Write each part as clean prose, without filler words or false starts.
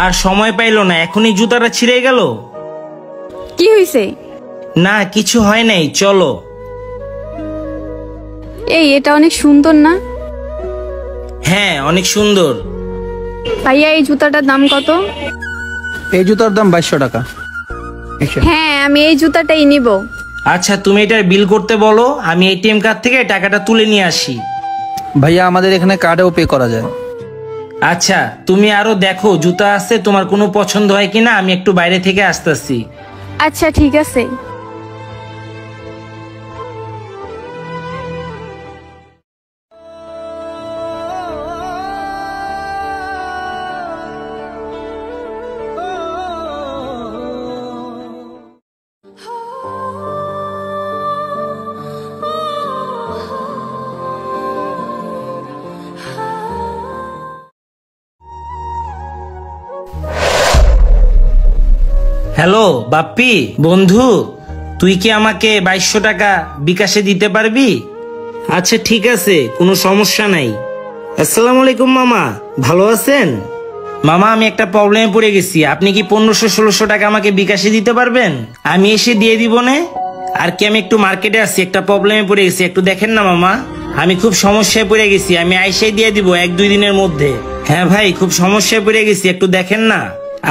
আর সময় পাইলো না, এখনই জুতাটা ছিঁড়ে গেল। কি হইছে? না কিছু হয় নাই, চলো। এই এটা অনেক সুন্দর না? হ্যাঁ অনেক সুন্দর। ভাইয়া এই জুতাটার দাম কত? এই জুতার দাম 2200 টাকা। হ্যাঁ আমি এই জুতাটাই নিব। আচ্ছা তুমি এটার বিল করতে বলো, আমি এটিএম কার্ড থেকে টাকাটা তুলে নিয়ে আসি। ভাইয়া আমাদের এখানে কার্ডেও পে করা যায়। আচ্ছা তুমি আরো দেখো জুতা আছে, তোমার কোনো পছন্দ হয় কিনা, আমি একটু বাইরে থেকে আসতেছি। আচ্ছা ঠিক আছে। হ্যালো বাপ্পি বন্ধু, তুই কি আমাকে 2200 টাকা বিকাশে দিতে পারবি? আচ্ছা ঠিক আছে, কোনো সমস্যা নাই। আসসালামু আলাইকুম মামা, ভালো আছেন? মামা আমি একটা প্রবলেমে পড়ে গেছি, আপনি কি 1500-1600 টাকা আমাকে বিকাশে দিতে পারবেন? আমি এসে দিয়ে দিব না। আর কি আমি একটু মার্কেটে আসছি, একটা প্রবলেমে পড়ে গেছি, একটু দেখেন না মামা। আমি খুব সমস্যায় পড়ে গেছি, আমি আইসে দিয়ে দিব 1-2 দিনের মধ্যে। হ্যাঁ ভাই খুব সমস্যায় পড়ে গেছি, একটু দেখেন না।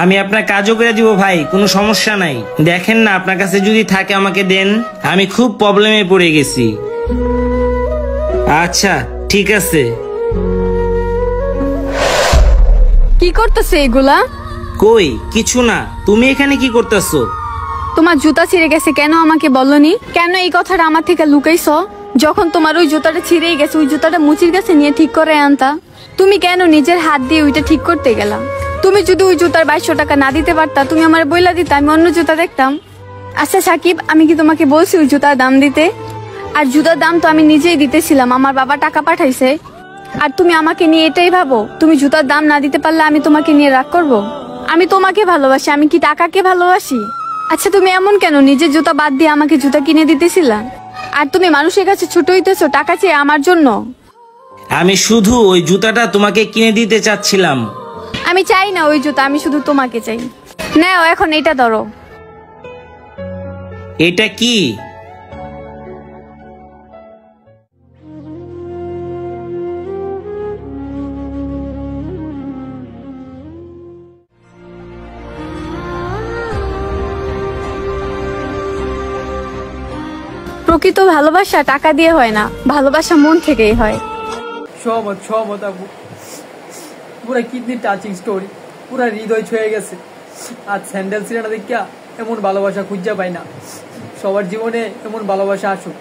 আমি আপনার কাজও করে দিব ভাই, কোনো সমস্যা নাই। দেখেন না আপনার কাছে যদি থাকে আমাকে দেন, আমি খুব প্রবলেমে পড়ে গেছি। আচ্ছা ঠিক আছে। কি করতেছে এগুলা? কই কিছু না, তুমি এখানে কি করতেছো? তোমার জুতা ছিঁড়ে গেছে, কেন আমাকে বলনি? কেন এই কথাটা আমার থেকে লুকাইছো? যখন তোমার ওই জুতাটা ছিঁড়েই গেছে, ওই জুতাটা মুচির কাছে নিয়ে ঠিক করে আনতা। তুমি কেন নিজের হাত দিয়ে ওইটা ঠিক করতে গেলা? তুমি যদি ওই জুতার 2200 টাকা না দিতে পারতা, তুমি আমার বইলা দিতা, আমি অন্য জুতা দেখতাম। আচ্ছা সাকিব, আমি কি তোমাকে বলছি ওই জুতার দাম দিতে? আর জুতার দাম তো আমি নিজেই দিতেছিলাম, আমার বাবা টাকা পাঠাইছে। আর তুমি আমাকে নিয়ে এটাই ভাবো, তুমি জুতার দাম না দিতে পারলে আমি তোমাকে নিয়ে রাগ করব? আমি তোমাকে ভালোবাসি, আমি কি টাকাকে ভালোবাসি? আচ্ছা তুমি এমন কেন, নিজের জুতা বাদ দিয়ে আমাকে জুতা কিনে দিতেছিলা? আর তুমি মানুষের কাছে ছোট হইতেছো টাকা চেয়ে আমার জন্য? আমি শুধু ওই জুতাটা তোমাকে কিনে দিতে চাচ্ছিলাম। আমি চাই না ওই জুতা, আমি শুধু তোমাকে চাই। নাও এখন এটা ধরো। এটা কি? প্রকৃত ভালোবাসা টাকা দিয়ে হয় না, ভালোবাসা মন থেকেই হয়। সহমত আপু, পুরা কিডনি টাচিং স্টোরি, পুরা হৃদয় ছুঁয়ে গেছে। আর স্যান্ডেল সিনেমা দেখিয়া এমন ভালোবাসা খুঁজা পাই না। সবার জীবনে এমন ভালোবাসা আসুক।